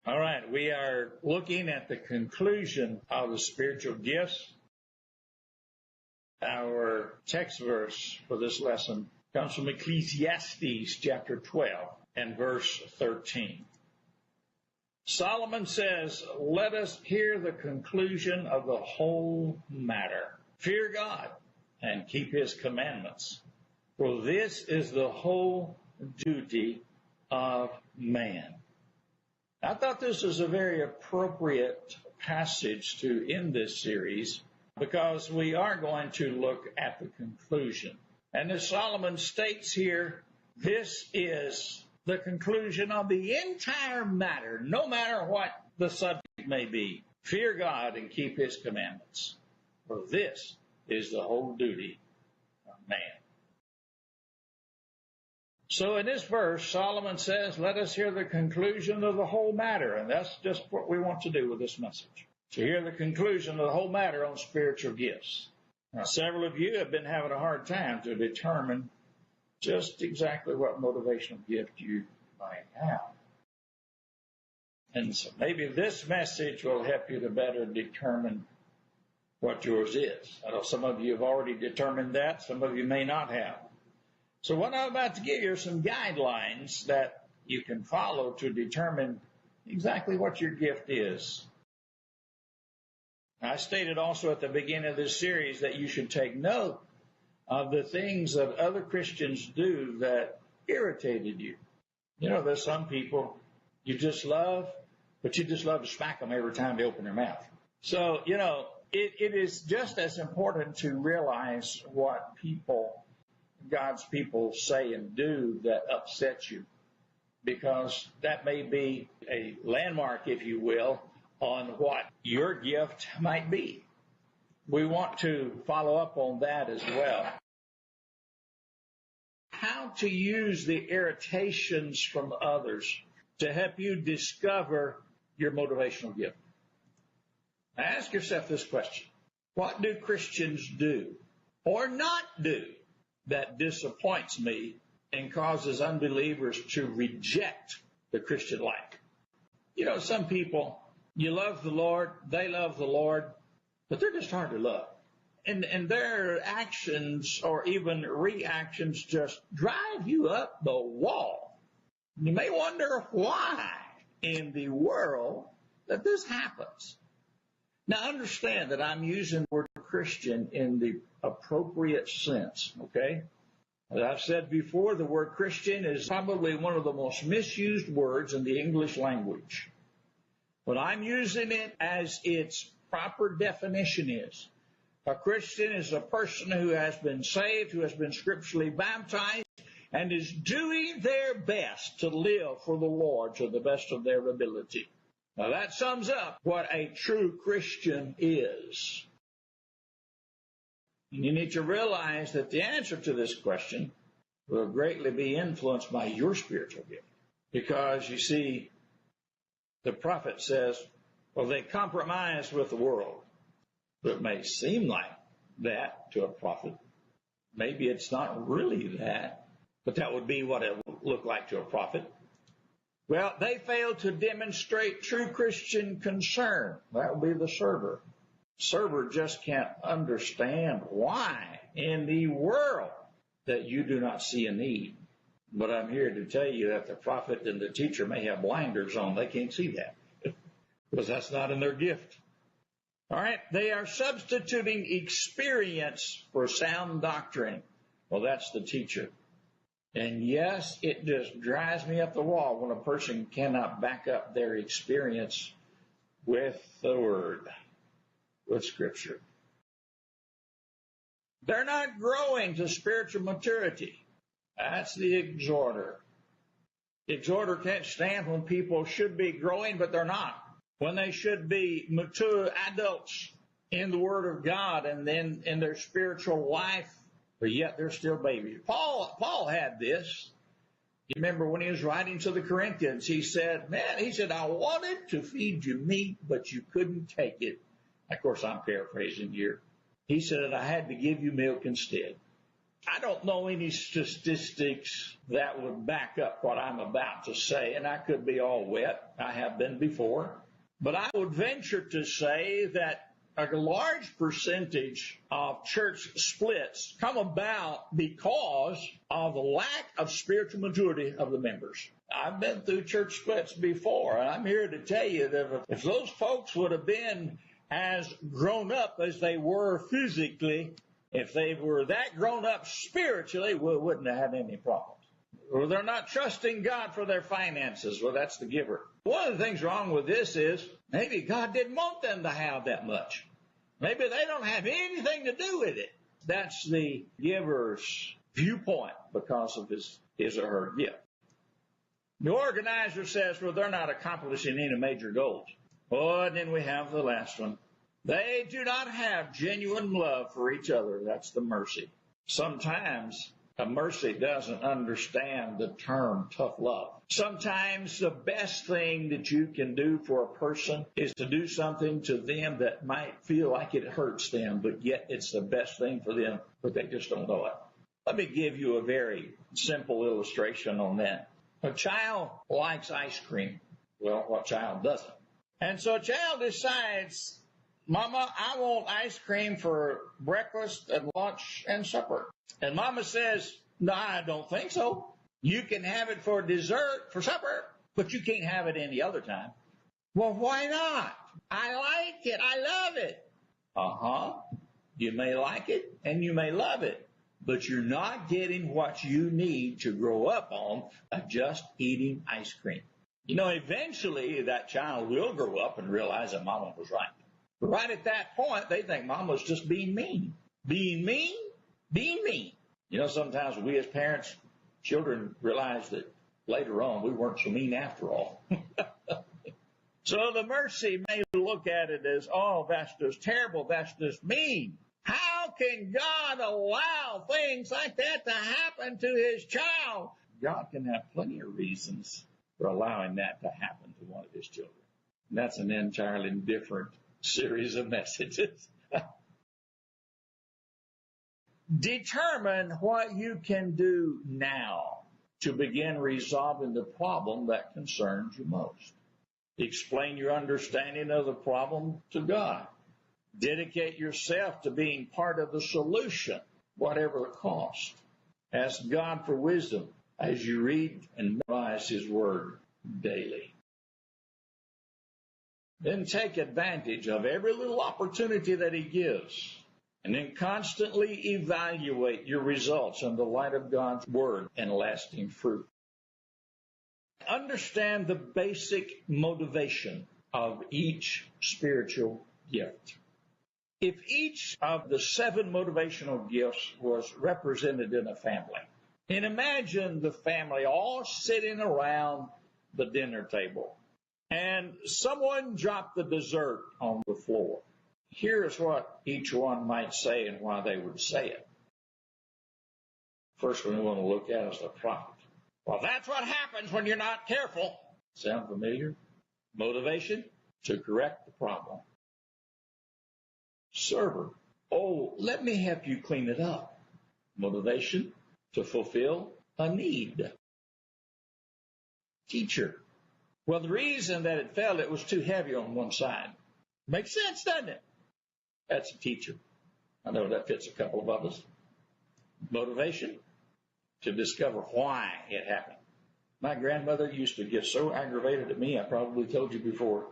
All right, we are looking at the conclusion of the spiritual gifts. Our text verse for this lesson comes from Ecclesiastes chapter 12 and verse 13. Solomon says, "Let us hear the conclusion of the whole matter. Fear God and keep his commandments, for this is the whole duty of man." I thought this was a very appropriate passage to end this series because we are going to look at the conclusion. And as Solomon states here, this is the conclusion of the entire matter, no matter what the subject may be. Fear God and keep his commandments, for this is the whole duty of man. So in this verse, Solomon says, let us hear the conclusion of the whole matter. And that's just what we want to do with this message. To hear the conclusion of the whole matter on spiritual gifts. Now, several of you have been having a hard time to determine just exactly what motivational gift you might have. And so maybe this message will help you to better determine what yours is. I know some of you have already determined that. Some of you may not have. So what I'm about to give you are some guidelines that you can follow to determine exactly what your gift is. I stated also at the beginning of this series that you should take note of the things that other Christians do that irritated you. You know, there's some people you just love, but you just love to smack them every time they open their mouth. So, you know, it is just as important to realize what God's people say and do that upsets you, because that may be a landmark, if you will, on what your gift might be. We want to follow up on that as well. How to use the irritations from others to help you discover your motivational gift. Now ask yourself this question. What do Christians do or not do that disappoints me and causes unbelievers to reject the Christian life? You know, some people, you love the Lord, they love the Lord, but they're just hard to love. And their actions or even reactions just drive you up the wall. You may wonder why in the world that this happens. Now understand that I'm using the word Christian in the appropriate sense, okay? As I've said before, the word Christian is probably one of the most misused words in the English language. But I'm using it as its proper definition is. A Christian is a person who has been saved, who has been scripturally baptized, and is doing their best to live for the Lord to the best of their ability. Now that sums up what a true Christian is. And you need to realize that the answer to this question will greatly be influenced by your spiritual gift. Because you see, the prophet says, well, they compromise with the world. It may seem like that to a prophet. Maybe it's not really that, but that would be what it would look like to a prophet. Well, they fail to demonstrate true Christian concern. That would be the server. Server just can't understand why in the world that you do not see a need. But I'm here to tell you that the prophet and the teacher may have blinders on. They can't see that because that's not in their gift. All right, they are substituting experience for sound doctrine. Well, that's the teacher. And yes, it just drives me up the wall when a person cannot back up their experience with the Word, with Scripture. They're not growing to spiritual maturity. That's the exhorter. The exhorter can't stand when people should be growing, but they're not. When they should be mature adults in the Word of God and then in their spiritual life, but yet they're still babies. Paul had this. You remember when he was writing to the Corinthians, he said, I wanted to feed you meat, but you couldn't take it. Of course, I'm paraphrasing here. He said, I had to give you milk instead. I don't know any statistics that would back up what I'm about to say, and I could be all wet. I have been before. But I would venture to say that a large percentage of church splits come about because of the lack of spiritual maturity of the members. I've been through church splits before, and I'm here to tell you that if those folks would have been as grown up as they were physically, if they were that grown up spiritually, we wouldn't have had any problems. Or they're not trusting God for their finances. Well, that's the giver. One of the things wrong with this is maybe God didn't want them to have that much. Maybe they don't have anything to do with it. That's the giver's viewpoint because of his or her gift. The organizer says, well, they're not accomplishing any major goals. Oh, and then we have the last one. They do not have genuine love for each other. That's the mercy. Sometimes a mercy doesn't understand the term tough love. Sometimes the best thing that you can do for a person is to do something to them that might feel like it hurts them, but yet it's the best thing for them, but they just don't know it. Let me give you a very simple illustration on that. A child likes ice cream. Well, what child doesn't? And so a child decides, Mama, I want ice cream for breakfast and lunch and supper. And Mama says, no, I don't think so. You can have it for dessert, for supper, but you can't have it any other time. Well, why not? I like it. I love it. Uh-huh. You may like it and you may love it, but you're not getting what you need to grow up on of just eating ice cream. You know, eventually that child will grow up and realize that Mama was right. But right at that point, they think Mama's just being mean. Being mean? Being mean. You know, sometimes we as parents, children realize that later on we weren't so mean after all. So the mercy may look at it as, oh, that's just terrible, that's just mean. How can God allow things like that to happen to his child? God can have plenty of reasons for allowing that to happen to one of his children. And that's an entirely different series of messages. Determine what you can do now to begin resolving the problem that concerns you most. Explain your understanding of the problem to God. Dedicate yourself to being part of the solution, whatever the cost. Ask God for wisdom as you read and memorize his word daily. Then take advantage of every little opportunity that he gives. And then constantly evaluate your results in the light of God's word and lasting fruit. Understand the basic motivation of each spiritual gift. If each of the 7 motivational gifts was represented in a family, and imagine the family all sitting around the dinner table, and someone dropped the dessert on the floor. Here's what each one might say and why they would say it. First one we want to look at is the prophet. Well, that's what happens when you're not careful. Sound familiar? Motivation? To correct the problem. Server. Oh, let me help you clean it up. Motivation? To fulfill a need. Teacher. Well, the reason that it fell, it was too heavy on one side. Makes sense, doesn't it? That's a teacher. I know that fits a couple of others. Motivation? To discover why it happened. My grandmother used to get so aggravated at me, I probably told you before.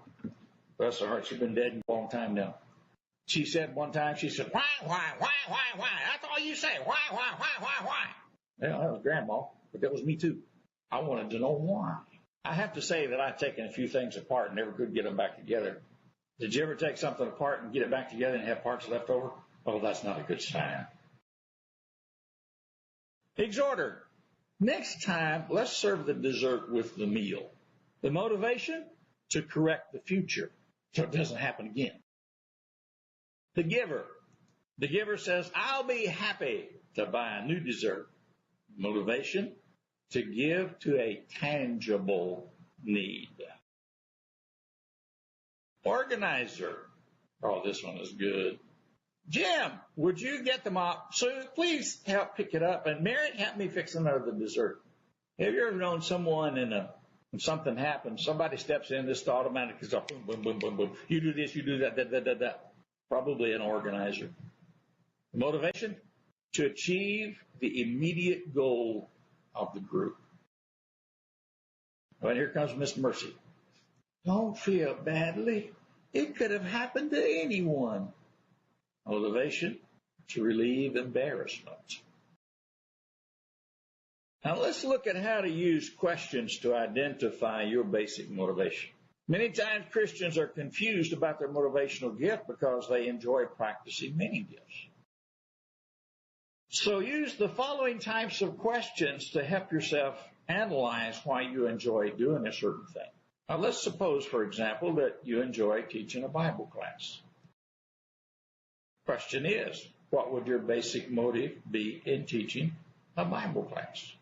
Bless her heart, she's been dead a long time now. She said one time, she said, why? That's all you say. Why? Well, that was Grandma, but that was me too. I wanted to know why. I have to say that I've taken a few things apart and never could get them back together. Did you ever take something apart and get it back together and have parts left over? Oh, that's not a good sign. Exhorter. Next time, let's serve the dessert with the meal. The motivation? To correct the future so it doesn't happen again. The giver. The giver says, I'll be happy to buy a new dessert. Motivation? To give to a tangible need. Organizer. Oh, this one is good. Jim, would you get the mop? Sue, please help pick it up. And Mary, help me fix another dessert. Have you ever known someone when something happens, somebody steps in, this automatically goes boom, boom, boom, boom, boom. You do this, you do that. Probably an organizer. Motivation? To achieve the immediate goal of the group. Well, here comes Miss Mercy. Don't feel badly. It could have happened to anyone. Motivation? To relieve embarrassment. Now let's look at how to use questions to identify your basic motivation. Many times Christians are confused about their motivational gift because they enjoy practicing many gifts. So use the following types of questions to help yourself analyze why you enjoy doing a certain thing. Now let's suppose, for example, that you enjoy teaching a Bible class. Question is, what would your basic motive be in teaching a Bible class?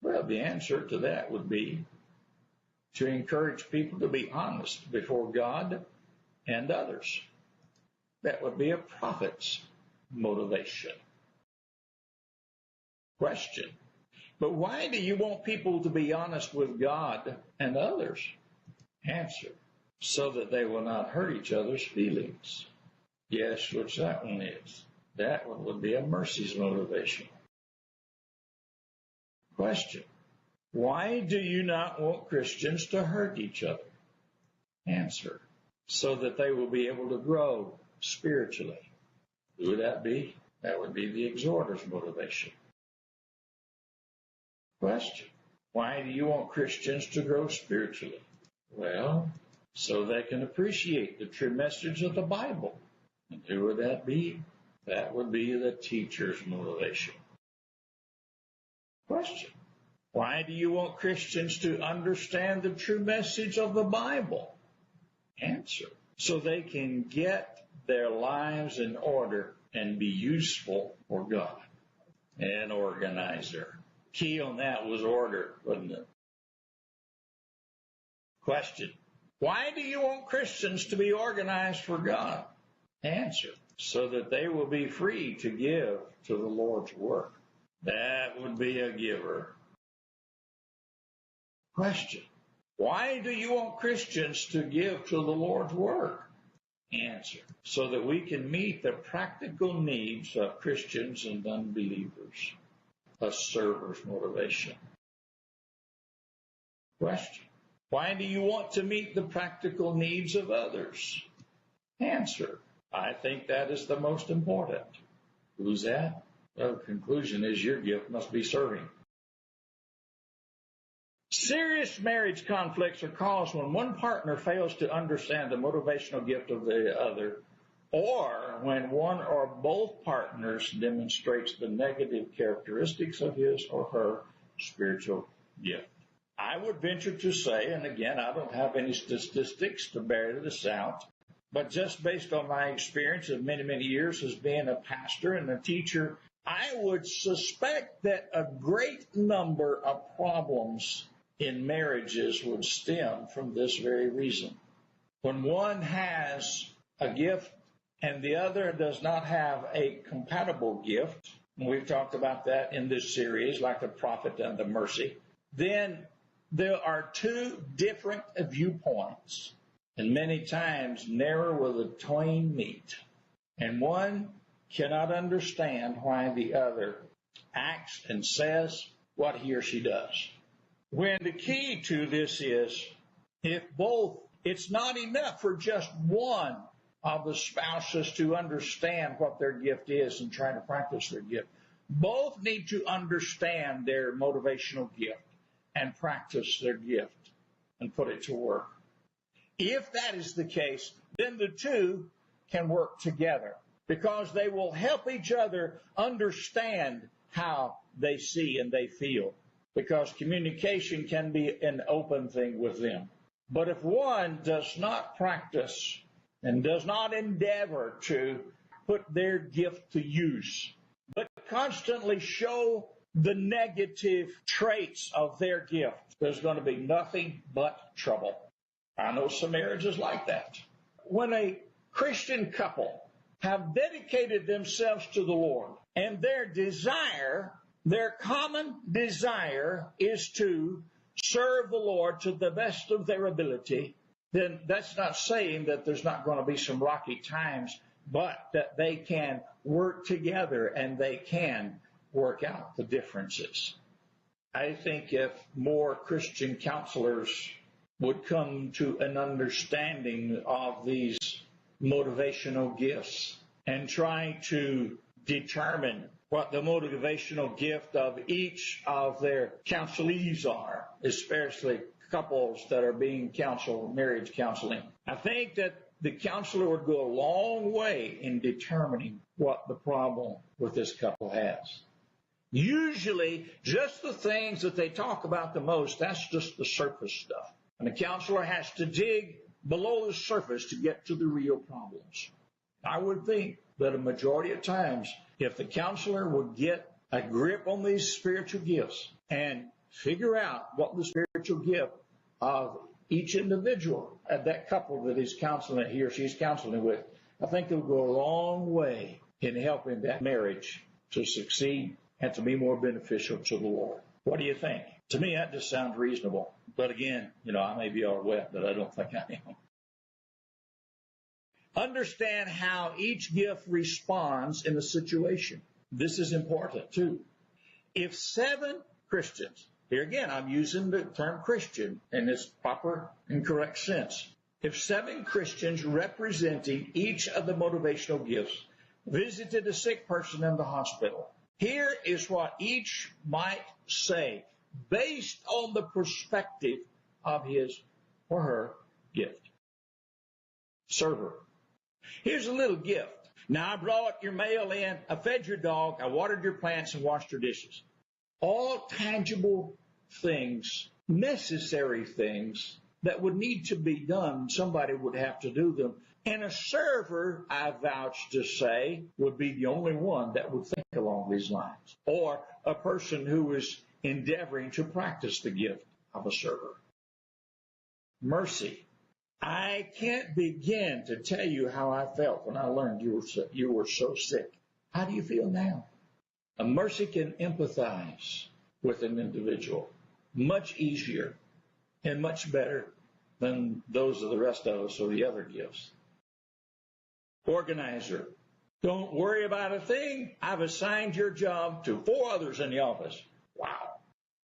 Well, the answer to that would be to encourage people to be honest before God and others. That would be a prophet's motivation. Question. But why do you want people to be honest with God and others? Answer. So that they will not hurt each other's feelings. Yes, which that one is. That one would be a mercy's motivation. Question. Why do you not want Christians to hurt each other? Answer. So that they will be able to grow spiritually. Who would that be? That would be the exhorter's motivation. Question. Why do you want Christians to grow spiritually? Well, so they can appreciate the true message of the Bible. And who would that be? That would be the teacher's motivation. Question. Why do you want Christians to understand the true message of the Bible? Answer. So they can get their lives in order and be useful for God. An organizer. Key on that was order, wasn't it? Question. Why do you want Christians to be organized for God? Answer. So that they will be free to give to the Lord's work. That would be a giver. Question. Why do you want Christians to give to the Lord's work? Answer. So that we can meet the practical needs of Christians and unbelievers. A server's motivation. Question. Why do you want to meet the practical needs of others? Answer. I think that is the most important. Who's that? Well, the conclusion is your gift must be serving. Serious marriage conflicts are caused when one partner fails to understand the motivational gift of the other, or when one or both partners demonstrates the negative characteristics of his or her spiritual gift. I would venture to say, and again, I don't have any statistics to bear this out, but just based on my experience of many, many years as being a pastor and a teacher, I would suspect that a great number of problems in marriages would stem from this very reason. When one has a gift and the other does not have a compatible gift, and we've talked about that in this series, like the prophet and the mercy, then there are two different viewpoints, and many times never will the twain meet. And one cannot understand why the other acts and says what he or she does. When the key to this is, if both, it's not enough for just one of the spouses to understand what their gift is and try to practice their gift. Both need to understand their motivational gift and practice their gift and put it to work. If that is the case, then the two can work together because they will help each other understand how they see and they feel, because communication can be an open thing with them. But if one does not practice and does not endeavor to put their gift to use, but constantly show the negative traits of their gift, there's going to be nothing but trouble. I know some marriages like that. When a Christian couple have dedicated themselves to the Lord, and their desire, their common desire, is to serve the Lord to the best of their ability, then that's not saying that there's not going to be some rocky times, but that they can work together and they can work out the differences. I think if more Christian counselors would come to an understanding of these motivational gifts and try to determine what the motivational gift of each of their counselees are, especially couples that are being counseled, marriage counseling. I think that the counselor would go a long way in determining what the problem with this couple has. Usually, just the things that they talk about the most, that's just the surface stuff. And the counselor has to dig below the surface to get to the real problems. I would think that a majority of times, if the counselor would get a grip on these spiritual gifts and figure out what the spiritual gift of each individual, that couple that he's counseling, he or she's counseling with, I think it will go a long way in helping that marriage to succeed and to be more beneficial to the Lord. What do you think? To me, that just sounds reasonable. But again, I may be all wet, but I don't think I am. Understand how each gift responds in a situation. This is important too. If 7 Christians, here again, I'm using the term Christian in its proper and correct sense. If 7 Christians representing each of the motivational gifts visited a sick person in the hospital, here is what each might say based on the perspective of his or her gift. Server. Here's a little gift. Now, I brought your mail in, I fed your dog, I watered your plants, and washed your dishes. All tangible things, necessary things that would need to be done. Somebody would have to do them. And a server, I vouch to say, would be the only one that would think along these lines. Or a person who is endeavoring to practice the gift of a server. Mercy. I can't begin to tell you how I felt when I learned you were so sick. How do you feel now? A mercy can empathize with an individual much easier and much better than those of the rest of us or the other gifts. Organizer. Don't worry about a thing. I've assigned your job to 4 others in the office. Wow.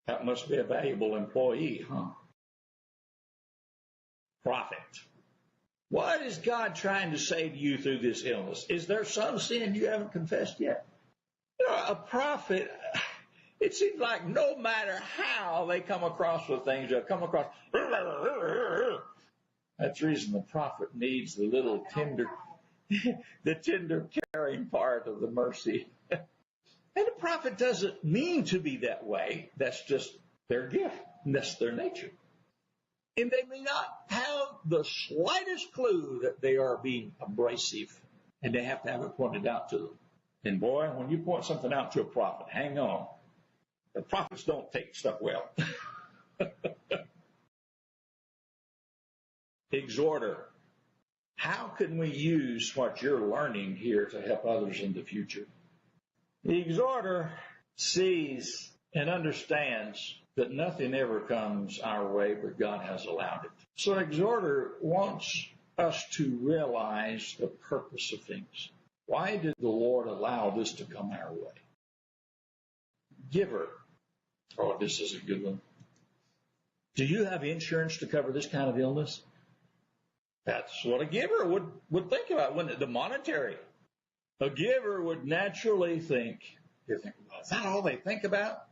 That must be a valuable employee, huh? Prophet. What is God trying to say to you through this illness? Is there some sin you haven't confessed yet? A prophet, it seems like no matter how they come across with things, they'll come across. That's the reason the prophet needs the little tender caring part of the mercy. And the prophet doesn't mean to be that way. That's just their gift. That's their nature. And they may not have the slightest clue that they are being abrasive, and they have to have it pointed out to them. And boy, when you point something out to a prophet, hang on. The prophets don't take stuff well. Exhorter. How can we use what you're learning here to help others in the future? The exhorter sees and understands that nothing ever comes our way, but God has allowed it. So an exhorter wants us to realize the purpose of things. Why did the Lord allow this to come our way? Giver. Oh, this is a good one. Do you have insurance to cover this kind of illness? That's what a giver would think about, wouldn't it? The monetary. A giver would naturally think, well, is that all they think about?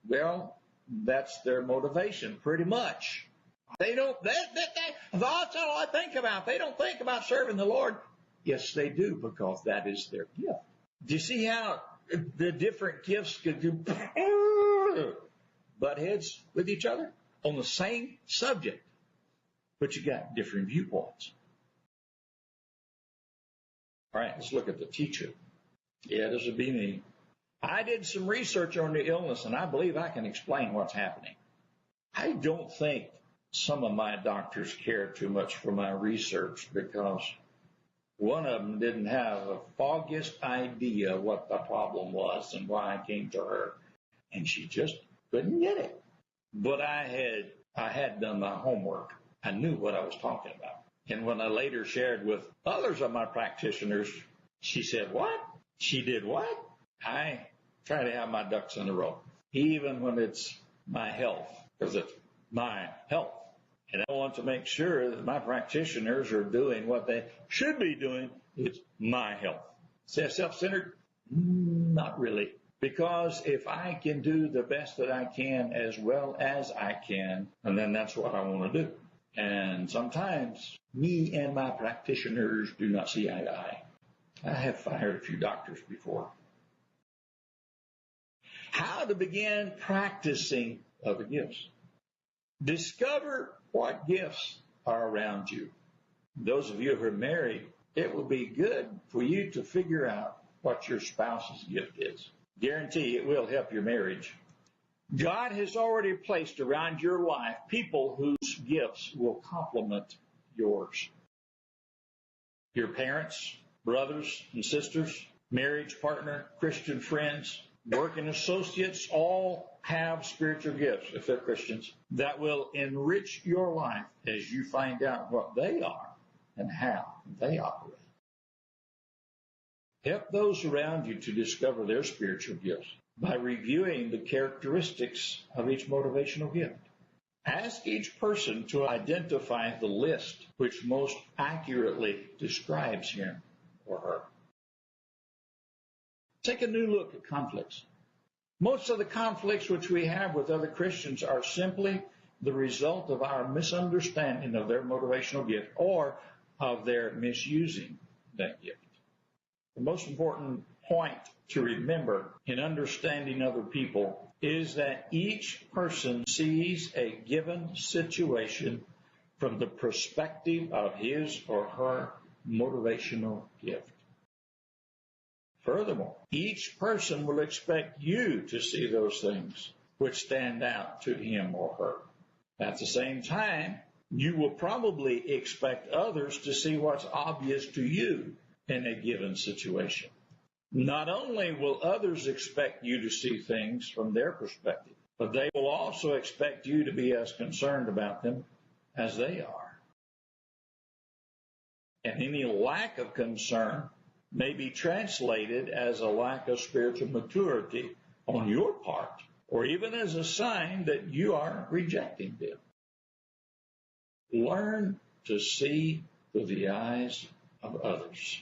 Well, that's their motivation, pretty much. They don't, that's all I think about. They don't think about serving the Lord. Yes, they do, because that is their gift. Do you see how the different gifts could do butt heads with each other on the same subject, but you got different viewpoints? All right, let's look at the teacher. Yeah, this would be me. I did some research on the illness, and I believe I can explain what's happening. I don't think some of my doctors care too much for my research, because One of them didn't have the foggiest idea what the problem was and why I came to her. And she just couldn't get it. But I had done my homework. I knew what I was talking about. And when I later shared with others of my practitioners, she said, what? She did what? I try to have my ducks in a row, even when it's my health, because it's my health. And I want to make sure that my practitioners are doing what they should be doing. It's my health. Is that self-centered? Not really. Because if I can do the best that I can as well as I can, and then that's what I want to do. And sometimes me and my practitioners do not see eye to eye. I have fired a few doctors before. How to begin practicing other gifts. Discover what gifts are around you. Those of you who are married, it will be good for you to figure out what your spouse's gift is. Guarantee it will help your marriage. God has already placed around your life people whose gifts will complement yours. Your parents, brothers and sisters, marriage partner, Christian friends, working associates, all have spiritual gifts, if they're Christians, that will enrich your life as you find out what they are and how they operate. Help those around you to discover their spiritual gifts by reviewing the characteristics of each motivational gift. Ask each person to identify the list which most accurately describes him or her. Take a new look at conflicts. Most of the conflicts which we have with other Christians are simply the result of our misunderstanding of their motivational gift or of their misusing that gift. The most important point to remember in understanding other people is that each person sees a given situation from the perspective of his or her motivational gift. Furthermore, each person will expect you to see those things which stand out to him or her. At the same time, you will probably expect others to see what's obvious to you in a given situation. Not only will others expect you to see things from their perspective, but they will also expect you to be as concerned about them as they are. And any lack of concern may be translated as a lack of spiritual maturity on your part, or even as a sign that you are rejecting them. Learn to see through the eyes of others.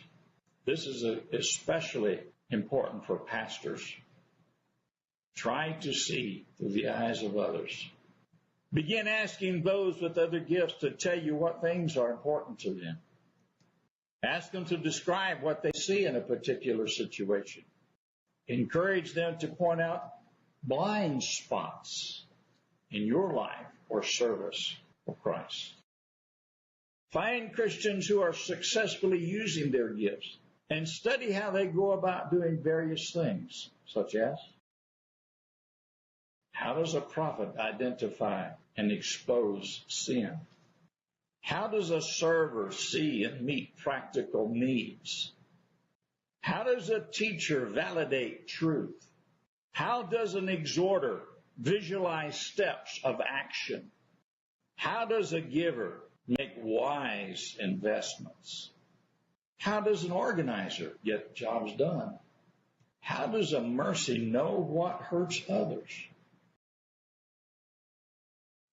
This is especially important for pastors. Try to see through the eyes of others. Begin asking those with other gifts to tell you what things are important to them. Ask them to describe what they see in a particular situation. Encourage them to point out blind spots in your life or service for Christ. Find Christians who are successfully using their gifts and study how they go about doing various things, such as how does a prophet identify and expose sin? How does a server see and meet practical needs? How does a teacher validate truth? How does an exhorter visualize steps of action? How does a giver make wise investments? How does an organizer get jobs done? How does a mercy know what hurts others?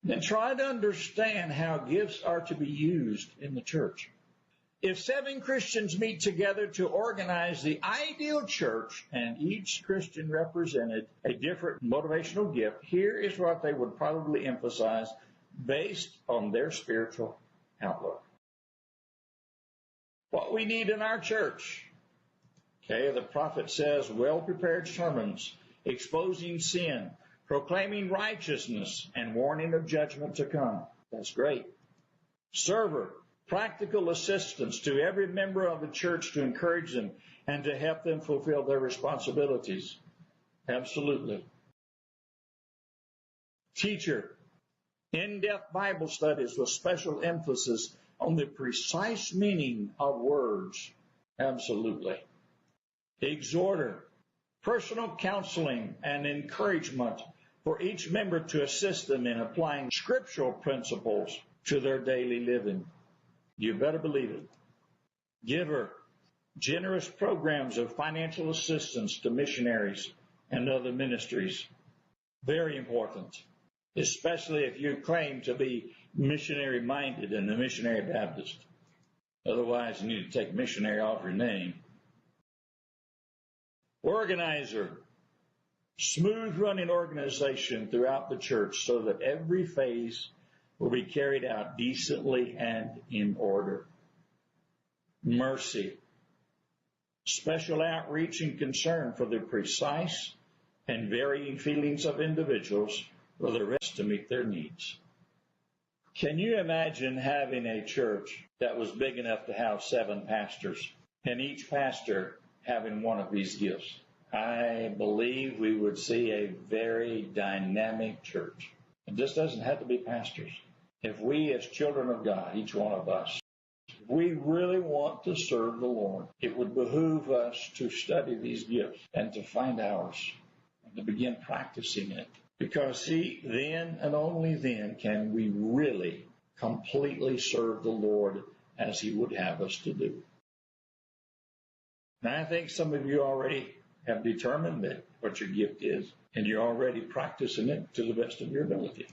Then try to understand how gifts are to be used in the church. If 7 Christians meet together to organize the ideal church and each Christian represented a different motivational gift, here is what they would probably emphasize based on their spiritual outlook. What we need in our church. Okay, the prophet says well-prepared sermons, exposing sin, proclaiming righteousness, and warning of judgment to come. That's great. Server, practical assistance to every member of the church to encourage them and to help them fulfill their responsibilities. Absolutely. Teacher, in-depth Bible studies with special emphasis on the precise meaning of words? Absolutely. Exhorter, personal counseling and encouragement for each member to assist them in applying scriptural principles to their daily living. You better believe it. Giver, generous programs of financial assistance to missionaries and other ministries. Very important, especially if you claim to be missionary-minded and a missionary Baptist. Otherwise, you need to take missionary off your name. Organizer, smooth running organization throughout the church so that every phase will be carried out decently and in order. Mercy, special outreach and concern for the precise and varying feelings of individuals for the rest to meet their needs. Can you imagine having a church that was big enough to have 7 pastors and each pastor having one of these gifts? I believe we would see a very dynamic church. And this doesn't have to be pastors. If we as children of God, each one of us, if we really want to serve the Lord, it would behoove us to study these gifts and to find ours and to begin practicing it. Because see, then and only then can we really completely serve the Lord as He would have us to do. Now, I think some of you already have determined that what your gift is, and you're already practicing it to the best of your ability.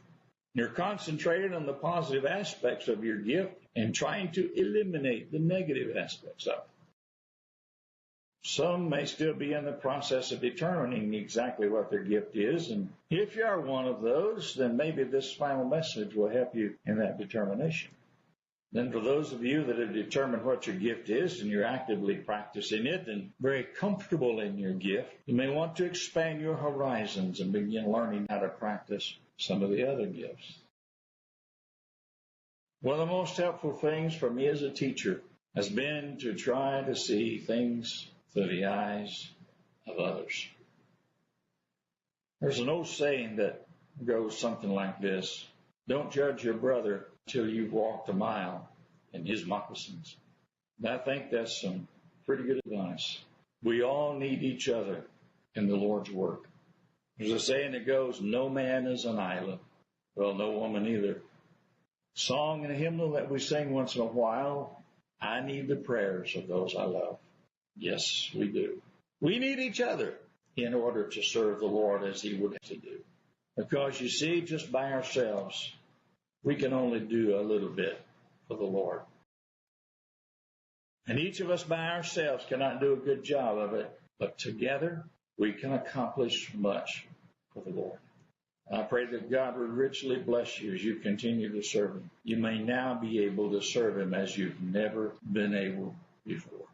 You're concentrating on the positive aspects of your gift and trying to eliminate the negative aspects of it. Some may still be in the process of determining exactly what their gift is, and if you are one of those, then maybe this final message will help you in that determination. Then for those of you that have determined what your gift is and you're actively practicing it and very comfortable in your gift, you may want to expand your horizons and begin learning how to practice some of the other gifts. One of the most helpful things for me as a teacher has been to try to see things through the eyes of others. There's an old saying that goes something like this: don't judge your brother till you've walked a mile in his moccasins. And I think that's some pretty good advice. We all need each other in the Lord's work. There's a saying that goes, no man is an island. Well, no woman either. Song and a hymnal that we sing once in a while, I need the prayers of those I love. Yes, we do. We need each other in order to serve the Lord as He would have to do. Because you see, just by ourselves, we can only do a little bit for the Lord. And each of us by ourselves cannot do a good job of it, but together we can accomplish much for the Lord. I pray that God would richly bless you as you continue to serve Him. You may now be able to serve Him as you've never been able before.